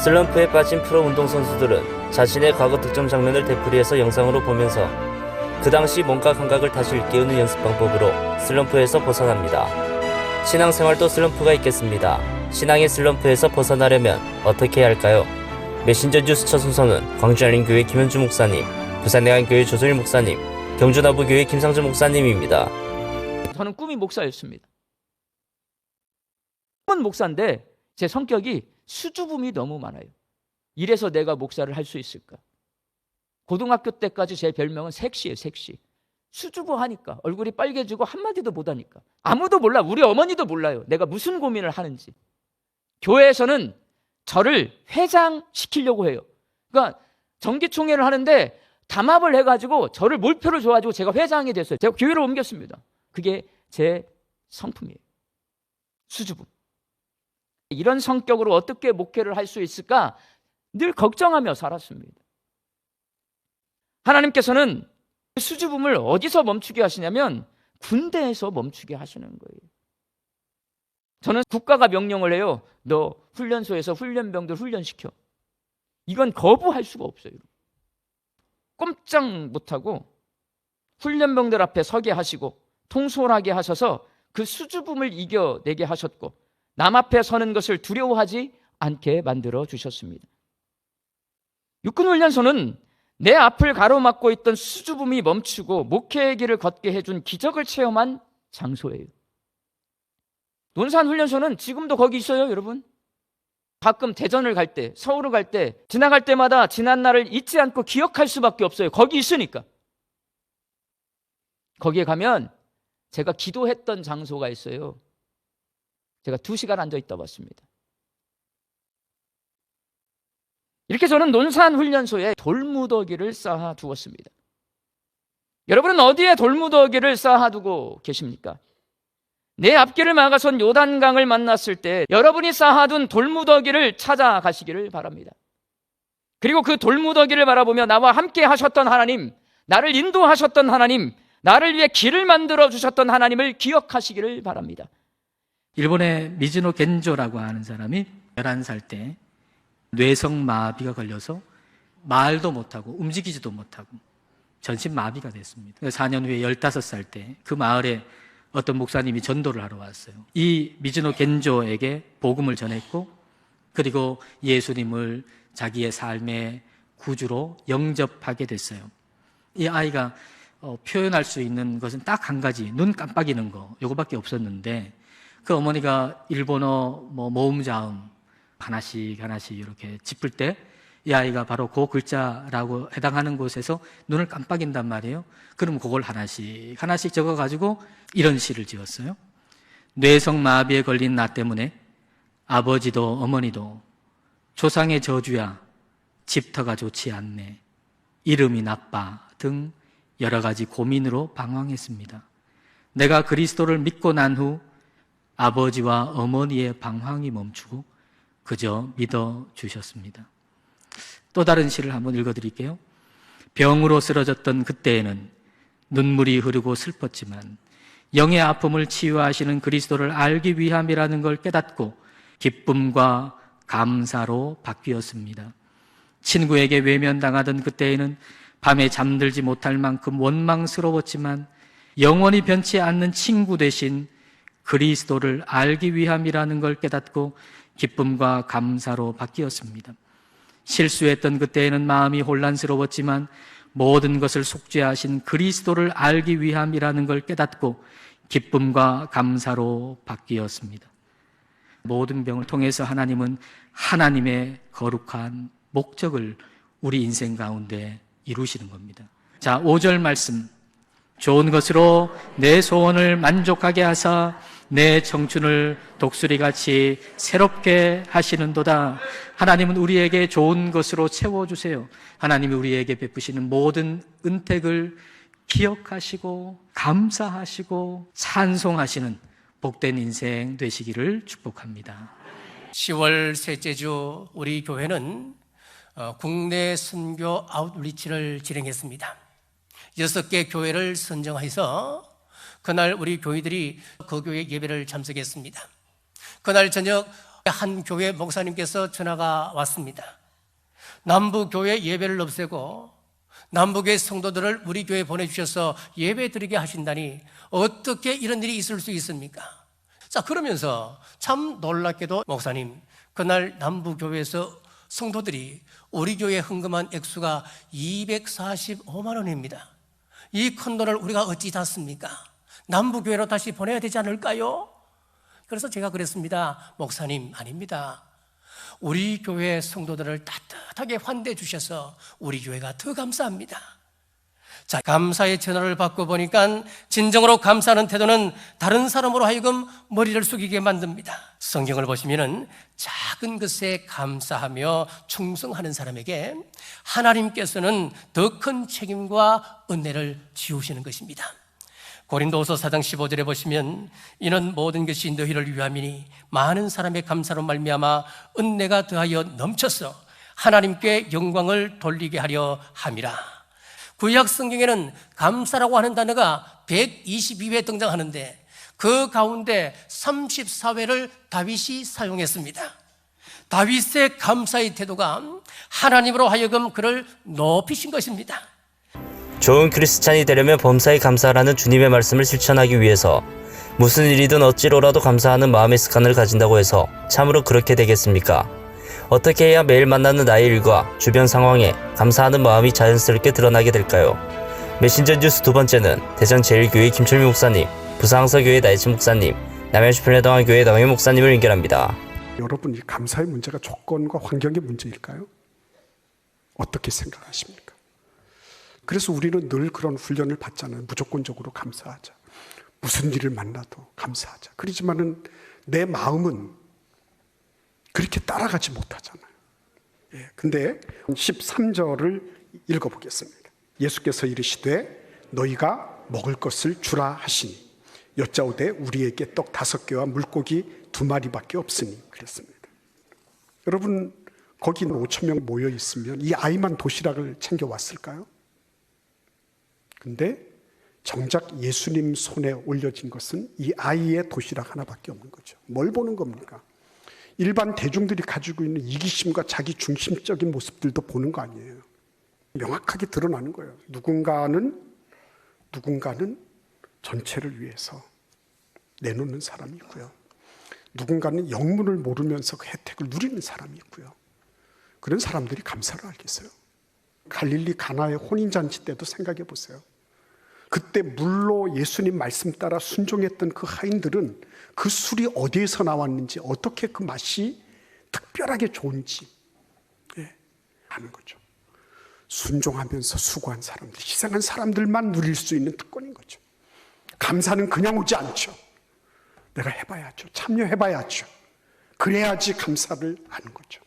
슬럼프에 빠진 프로 운동선수들은 자신의 과거 득점 장면을 되풀이해서 영상으로 보면서 그 당시 몸과 감각을 다시 일깨우는 연습 방법으로 슬럼프에서 벗어납니다. 신앙생활도 슬럼프가 있겠습니다. 신앙의 슬럼프에서 벗어나려면 어떻게 해야 할까요? 메신저 뉴스 첫 순서는 광주알림교회 김현주 목사님, 부산내안교회 조소일 목사님, 경주나부교회 김상준 목사님입니다. 저는 꿈이 목사였습니다. 꿈은 목사인데 제 성격이 수줍음이 너무 많아요. 이래서 내가 목사를 할 수 있을까? 고등학교 때까지 제 별명은 섹시예요. 섹시. 수줍어하니까 얼굴이 빨개지고 한마디도 못하니까. 아무도 몰라. 우리 어머니도 몰라요. 내가 무슨 고민을 하는지. 교회에서는 저를 회장시키려고 해요. 그러니까 정기총회를 하는데 담합을 해가지고 저를 몰표를 줘가지고 제가 회장이 됐어요. 제가 교회를 옮겼습니다. 그게 제 성품이에요. 수줍음. 이런 성격으로 어떻게 목회를 할 수 있을까 늘 걱정하며 살았습니다. 하나님께서는 수줍음을 어디서 멈추게 하시냐면 군대에서 멈추게 하시는 거예요. 저는 국가가 명령을 해요. 너 훈련소에서 훈련병들 훈련시켜. 이건 거부할 수가 없어요. 꼼짝 못하고 훈련병들 앞에 서게 하시고 통솔하게 하셔서 그 수줍음을 이겨내게 하셨고 남 앞에 서는 것을 두려워하지 않게 만들어 주셨습니다. 육군훈련소는 내 앞을 가로막고 있던 수줍음이 멈추고 목회의 길을 걷게 해준 기적을 체험한 장소예요. 논산훈련소는 지금도 거기 있어요, 여러분. 가끔 대전을 갈 때, 서울을 갈 때 지나갈 때마다 지난 날을 잊지 않고 기억할 수밖에 없어요. 거기 있으니까. 거기에 가면 제가 기도했던 장소가 있어요. 제가 2시간 앉아있다 왔습니다. 이렇게 저는 논산훈련소에 돌무더기를 쌓아두었습니다. 여러분은 어디에 돌무더기를 쌓아두고 계십니까? 내 앞길을 막아선 요단강을 만났을 때 여러분이 쌓아둔 돌무더기를 찾아가시기를 바랍니다. 그리고 그 돌무더기를 바라보며 나와 함께 하셨던 하나님, 나를 인도하셨던 하나님, 나를 위해 길을 만들어 주셨던 하나님을 기억하시기를 바랍니다. 일본의 미즈노 겐조라고 하는 사람이 11살 때 뇌성마비가 걸려서 말도 못하고 움직이지도 못하고 전신마비가 됐습니다. 4년 후에 15살 때 그 마을에 어떤 목사님이 전도를 하러 왔어요. 이 미즈노 겐조에게 복음을 전했고 그리고 예수님을 자기의 삶의 구주로 영접하게 됐어요. 이 아이가 표현할 수 있는 것은 딱 한 가지, 눈 깜빡이는 거, 요거밖에 없었는데 그 어머니가 일본어 모음자음 하나씩 이렇게 짚을 때 이 아이가 바로 그 글자라고 해당하는 곳에서 눈을 깜빡인단 말이에요. 그럼 그걸 하나씩 적어가지고 이런 시를 지었어요. 뇌성마비에 걸린 나 때문에 아버지도 어머니도 조상의 저주야 집터가 좋지 않네 이름이 나빠 등 여러 가지 고민으로 방황했습니다. 내가 그리스도를 믿고 난 후 아버지와 어머니의 방황이 멈추고 그저 믿어주셨습니다. 또 다른 시를 한번 읽어드릴게요. 병으로 쓰러졌던 그때에는 눈물이 흐르고 슬펐지만 영의 아픔을 치유하시는 그리스도를 알기 위함이라는 걸 깨닫고 기쁨과 감사로 바뀌었습니다. 친구에게 외면당하던 그때에는 밤에 잠들지 못할 만큼 원망스러웠지만 영원히 변치 않는 친구 대신 그리스도를 알기 위함이라는 걸 깨닫고 기쁨과 감사로 바뀌었습니다. 실수했던 그때에는 마음이 혼란스러웠지만 모든 것을 속죄하신 그리스도를 알기 위함이라는 걸 깨닫고 기쁨과 감사로 바뀌었습니다. 모든 병을 통해서 하나님은 하나님의 거룩한 목적을 우리 인생 가운데 이루시는 겁니다. 자, 5절 말씀. 좋은 것으로 내 소원을 만족하게 하사 내 청춘을 독수리같이 새롭게 하시는도다. 하나님은 우리에게 좋은 것으로 채워주세요. 하나님이 우리에게 베푸시는 모든 은택을 기억하시고 감사하시고 찬송하시는 복된 인생 되시기를 축복합니다. 10월 셋째 주 우리 교회는 국내 선교 아웃리치를 진행했습니다. 6개 교회를 선정해서 그날 우리 교회들이 그 교회 예배를 참석했습니다. 그날 저녁 한 교회 목사님께서 전화가 왔습니다. 남부교회 예배를 없애고 남북의 성도들을 우리 교회에 보내주셔서 예배 드리게 하신다니 어떻게 이런 일이 있을 수 있습니까? 자, 그러면서 참 놀랍게도 목사님, 그날 남부교회에서 성도들이 우리 교회에 헌금한 액수가 245만 원입니다. 이 큰 돈을 우리가 어찌 닫습니까? 남부교회로 다시 보내야 되지 않을까요? 그래서 제가 그랬습니다. 목사님, 아닙니다. 우리 교회 성도들을 따뜻하게 환대해 주셔서 우리 교회가 더 감사합니다. 자, 감사의 전화를 받고 보니까 진정으로 감사하는 태도는 다른 사람으로 하여금 머리를 숙이게 만듭니다. 성경을 보시면은 작은 것에 감사하며 충성하는 사람에게 하나님께서는 더 큰 책임과 은혜를 지우시는 것입니다. 고린도후서 4장 15절에 보시면 이는 모든 것이 너희를 위함이니 많은 사람의 감사로 말미암아 은혜가 더하여 넘쳐서 하나님께 영광을 돌리게 하려 함이라. 구약 성경에는 감사라고 하는 단어가 122회 등장하는데 그 가운데 34회를 다윗이 사용했습니다. 다윗의 감사의 태도가 하나님으로 하여금 그를 높이신 것입니다. 좋은 크리스찬이 되려면 범사에 감사하라는 주님의 말씀을 실천하기 위해서 무슨 일이든 어찌로라도 감사하는 마음의 습관을 가진다고 해서 참으로 그렇게 되겠습니까? 어떻게 해야 매일 만나는 나의 일과 주변 상황에 감사하는 마음이 자연스럽게 드러나게 될까요? 메신저 뉴스 두 번째는 대전 제1교회 김철미 목사님, 부사항서교회 나혜진 목사님, 남양주 편례동안교회 남혜 목사님을 연결합니다. 여러분, 이 감사의 문제가 조건과 환경의 문제일까요? 어떻게 생각하십니까? 그래서 우리는 늘 그런 훈련을 받잖아요. 무조건적으로 감사하자. 무슨 일을 만나도 감사하자. 그렇지만은 내 마음은 그렇게 따라가지 못하잖아요. 예, 근데 13절을 읽어보겠습니다. 예수께서 이르시되 너희가 먹을 것을 주라 하시니 여짜오되 우리에게 떡 5개와 물고기 2마리밖에 없으니 그랬습니다. 여러분, 거기 5,000명 모여 있으면 이 아이만 도시락을 챙겨왔을까요? 근데 정작 예수님 손에 올려진 것은 이 아이의 도시락 하나밖에 없는 거죠. 뭘 보는 겁니까? 일반 대중들이 가지고 있는 이기심과 자기 중심적인 모습들도 보는 거 아니에요. 명확하게 드러나는 거예요. 누군가는 전체를 위해서 내놓는 사람이 있고요. 누군가는 영문을 모르면서 그 혜택을 누리는 사람이 있고요. 그런 사람들이 감사를 알겠어요. 갈릴리 가나의 혼인잔치 때도 생각해 보세요. 그때 물로 예수님 말씀 따라 순종했던 그 하인들은 그 술이 어디에서 나왔는지, 어떻게 그 맛이 특별하게 좋은지 아는 거죠. 순종하면서 수고한 사람들, 희생한 사람들만 누릴 수 있는 특권인 거죠. 감사는 그냥 오지 않죠. 내가 해봐야죠. 참여해봐야죠. 그래야지 감사를 아는 거죠.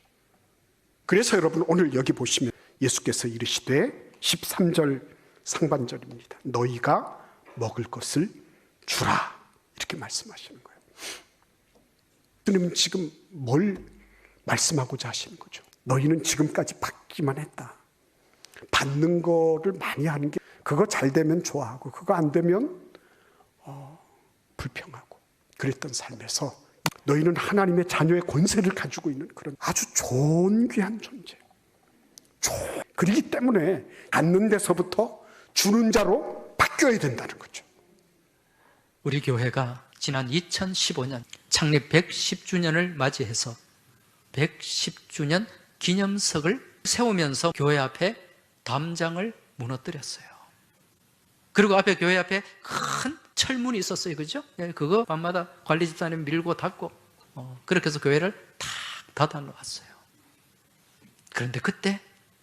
그래서 여러분, 오늘 여기 보시면 예수께서 이르시되 13절 상반절입니다. 너희가 먹을 것을 주라, 이렇게 말씀하시는 거예요. 주님은 지금 뭘 말씀하고자 하시는 거죠? 너희는 지금까지 받기만 했다. 받는 거를 많이 하는 게, 그거 잘 되면 좋아하고 그거 안 되면 불평하고 그랬던 삶에서 너희는 하나님의 자녀의 권세를 가지고 있는 그런 아주 존귀한 존재. 그렇기 때문에 갖는 데서부터 주는 자로 바뀌어야 된다는 거죠. 우리 교회가 지난 2015년 창립 110주년을 맞이해서 110주년 기념석을 세우면서 교회 앞에 담장을 무너뜨렸어요. 그리고 앞에, 교회 앞에 큰 철문이 있었어요. 그죠? 그거 밤마다 관리 집사님 밀고 닫고, 그렇게 해서 교회를 탁 닫아 놓았어요. 그런데 그때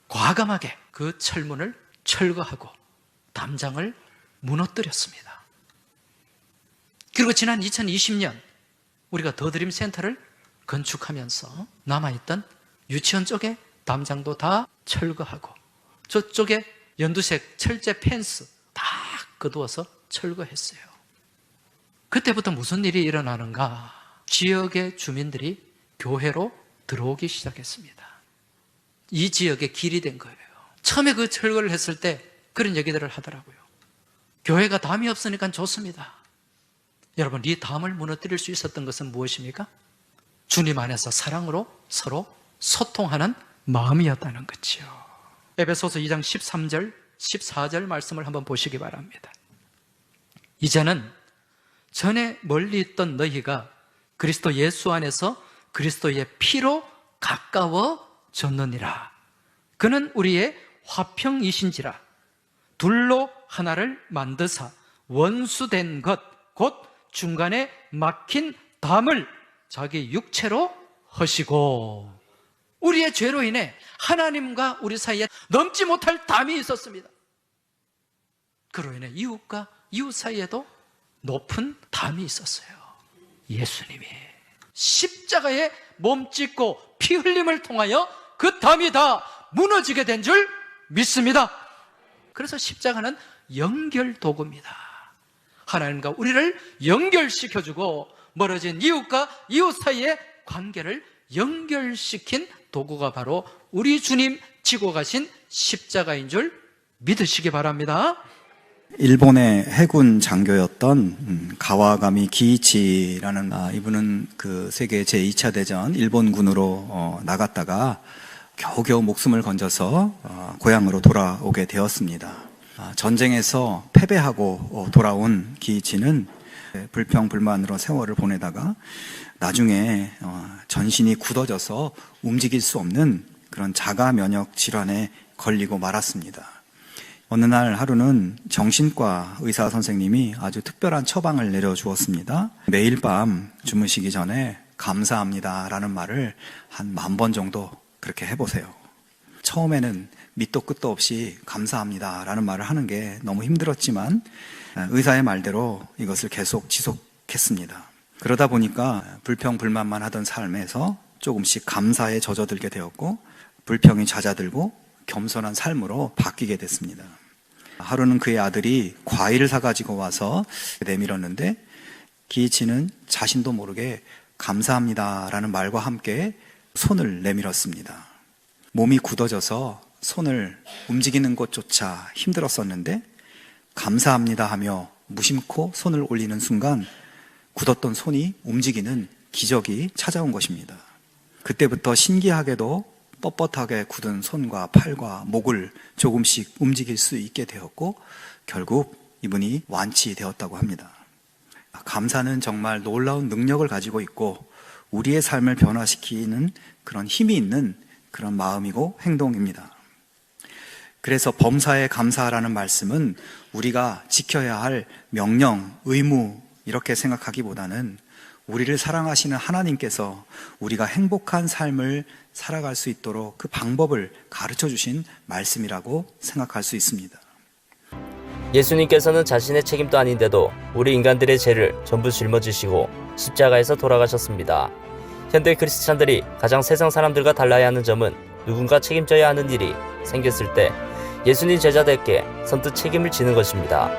과감하게 그 철문을 철거하고 담장을 무너뜨렸습니다. 그리고 지난 2020년 우리가 더드림 센터를 건축하면서 남아있던 유치원 쪽에 담장도 다 철거하고 저쪽에 연두색 철제 펜스 다 거두어서 철거했어요. 그때부터 무슨 일이 일어나는가? 지역의 주민들이 교회로 들어오기 시작했습니다. 이 지역의 길이 된 거예요. 처음에 그 철거를 했을 때 그런 얘기들을 하더라고요. 교회가 담이 없으니까 좋습니다. 여러분, 이 담을 무너뜨릴 수 있었던 것은 무엇입니까? 주님 안에서 사랑으로 서로 소통하는 마음이었다는 거죠. 에베소서 2장 13절, 14절 말씀을 한번 보시기 바랍니다. 이제는 전에 멀리 있던 너희가 그리스도 예수 안에서 그리스도의 피로 가까워졌느니라. 그는 우리의 화평이신지라. 둘로 하나를 만드사 원수된 것 곧 중간에 막힌 담을 자기 육체로 하시고, 우리의 죄로 인해 하나님과 우리 사이에 넘지 못할 담이 있었습니다. 그로 인해 이웃과 이웃 사이에도 높은 담이 있었어요. 예수님이 십자가에 몸짓고 피 흘림을 통하여 그 담이 다 무너지게 된 줄 믿습니다. 그래서 십자가는 연결 도구입니다. 하나님과 우리를 연결시켜주고 멀어진 이웃과 이웃 사이의 관계를 연결시킨 도구가 바로 우리 주님 지고 가신 십자가인 줄 믿으시기 바랍니다. 일본의 해군 장교였던 가와가미 기이치라는 이분은 그 세계 제2차 대전 일본군으로 나갔다가 겨우겨우 목숨을 건져서 고향으로 돌아오게 되었습니다. 전쟁에서 패배하고 돌아온 기이치는 불평불만으로 세월을 보내다가 나중에 전신이 굳어져서 움직일 수 없는 그런 자가 면역 질환에 걸리고 말았습니다. 어느 날 하루는 정신과 의사 선생님이 아주 특별한 처방을 내려주었습니다. 매일 밤 주무시기 전에 감사합니다라는 말을 한 10,000번 정도 그렇게 해보세요. 처음에는 밑도 끝도 없이 감사합니다라는 말을 하는 게 너무 힘들었지만 의사의 말대로 이것을 계속 지속했습니다. 그러다 보니까 불평불만만 하던 삶에서 조금씩 감사에 젖어들게 되었고 불평이 잦아들고 겸손한 삶으로 바뀌게 됐습니다. 하루는 그의 아들이 과일을 사가지고 와서 내밀었는데 기이치는 자신도 모르게 감사합니다라는 말과 함께 손을 내밀었습니다. 몸이 굳어져서 손을 움직이는 것조차 힘들었었는데 감사합니다 하며 무심코 손을 올리는 순간 굳었던 손이 움직이는 기적이 찾아온 것입니다. 그때부터 신기하게도 뻣뻣하게 굳은 손과 팔과 목을 조금씩 움직일 수 있게 되었고 결국 이분이 완치되었다고 합니다. 감사는 정말 놀라운 능력을 가지고 있고 우리의 삶을 변화시키는 그런 힘이 있는 그런 마음이고 행동입니다. 그래서 범사에 감사하라는 말씀은 우리가 지켜야 할 명령, 의무 이렇게 생각하기보다는 우리를 사랑하시는 하나님께서 우리가 행복한 삶을 살아갈 수 있도록 그 방법을 가르쳐 주신 말씀이라고 생각할 수 있습니다. 예수님께서는 자신의 책임도 아닌데도 우리 인간들의 죄를 전부 짊어지시고 십자가에서 돌아가셨습니다. 현대 크리스찬들이 가장 세상 사람들과 달라야 하는 점은 누군가 책임져야 하는 일이 생겼을 때 예수님 제자들께 선뜻 책임을 지는 것입니다.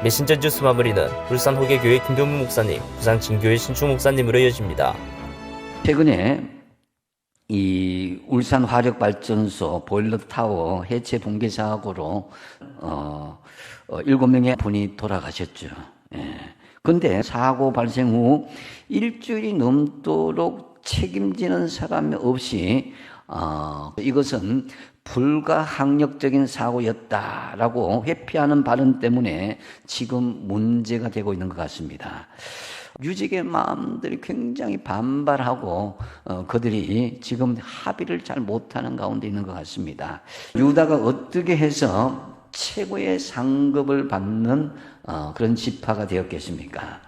메신저 뉴스 마무리는 울산 호계교회 김병문 목사님, 부산 진교회 신충 목사님으로 이어집니다. 최근에 이 울산 화력발전소 보일러타워 해체 붕괴 사고로 7명의 분이 돌아가셨죠. 그런데 사고 발생 후 일주일이 넘도록 책임지는 사람이 없이 이것은 불가항력적인 사고였다라고 회피하는 발언 때문에 지금 문제가 되고 있는 것 같습니다. 유직의 마음들이 굉장히 반발하고 그들이 지금 합의를 잘 못하는 가운데 있는 것 같습니다. 유다가 어떻게 해서 최고의 상급을 받는 그런 지파가 되었겠습니까?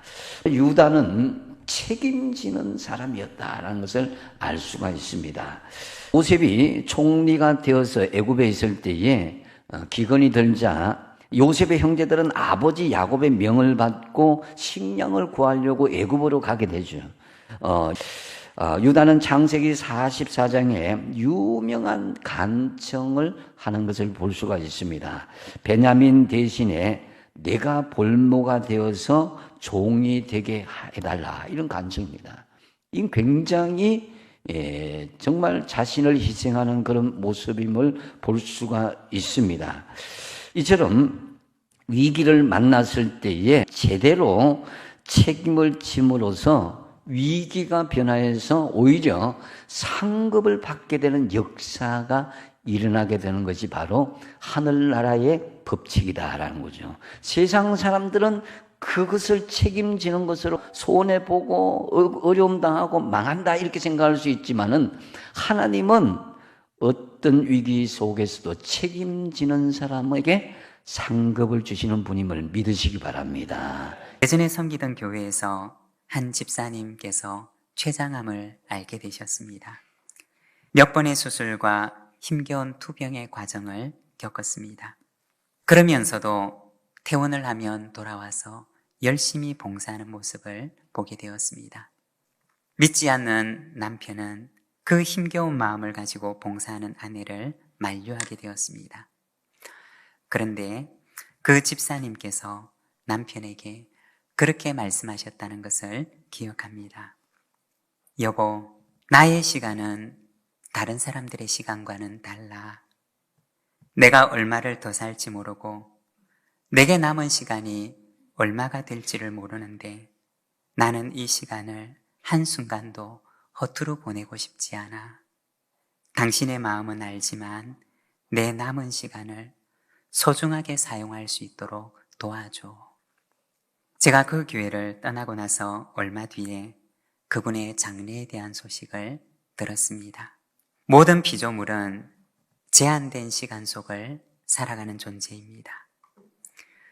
유다는 책임지는 사람이었다라는 것을 알 수가 있습니다. 요셉이 총리가 되어서 애굽에 있을 때에 기근이 들자 요셉의 형제들은 아버지 야곱의 명을 받고 식량을 구하려고 애굽으로 가게 되죠. 유다는 창세기 44장에 유명한 간청을 하는 것을 볼 수가 있습니다. 베냐민 대신에 내가 볼모가 되어서 종이 되게 해달라, 이런 간청입니다. 이건 굉장히 정말 자신을 희생하는 그런 모습임을 볼 수가 있습니다. 이처럼 위기를 만났을 때에 제대로 책임을 짐으로써 위기가 변화해서 오히려 상급을 받게 되는 역사가 일어나게 되는 것이 바로 하늘나라의 법칙이다라는 거죠. 세상 사람들은 그것을 책임지는 것으로 손해보고 어려움 당하고 망한다 이렇게 생각할 수 있지만은 하나님은 어떤 위기 속에서도 책임지는 사람에게 상급을 주시는 분임을 믿으시기 바랍니다. 예전에 섬기던 교회에서 한 집사님께서 췌장암을 앓게 되셨습니다. 몇 번의 수술과 힘겨운 투병의 과정을 겪었습니다. 그러면서도 퇴원을 하면 돌아와서 열심히 봉사하는 모습을 보게 되었습니다. 믿지 않는 남편은 그 힘겨운 마음을 가지고 봉사하는 아내를 만류하게 되었습니다. 그런데 그 집사님께서 남편에게 그렇게 말씀하셨다는 것을 기억합니다. 여보, 나의 시간은 다른 사람들의 시간과는 달라. 내가 얼마를 더 살지 모르고 내게 남은 시간이 얼마가 될지를 모르는데 나는 이 시간을 한순간도 허투루 보내고 싶지 않아. 당신의 마음은 알지만 내 남은 시간을 소중하게 사용할 수 있도록 도와줘. 제가 그 교회를 떠나고 나서 얼마 뒤에 그분의 장례에 대한 소식을 들었습니다. 모든 피조물은 제한된 시간 속을 살아가는 존재입니다.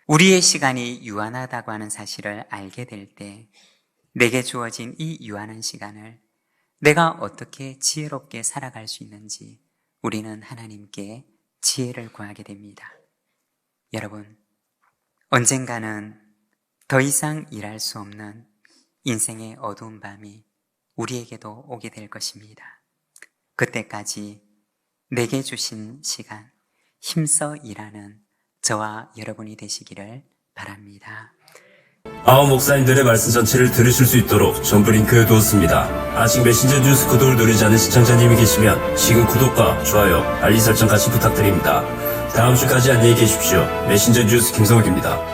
우리의 시간이 유한하다고 하는 사실을 알게 될 때 내게 주어진 이 유한한 시간을 내가 어떻게 지혜롭게 살아갈 수 있는지 우리는 하나님께 지혜를 구하게 됩니다. 여러분, 언젠가는 더 이상 일할 수 없는 인생의 어두운 밤이 우리에게도 오게 될 것입니다. 그때까지 내게 주신 시간, 힘써 일하는 저와 여러분이 되시기를 바랍니다. 아홉 목사님들의 말씀 전체를 들으실 수 있도록 전부 링크해 두었습니다. 아직 메신저 뉴스 구독을 누르지 않은 시청자님이 계시면 지금 구독과 좋아요, 알림 설정까지 부탁드립니다. 다음 주까지 안녕히 계십시오. 메신저 뉴스 김성욱입니다.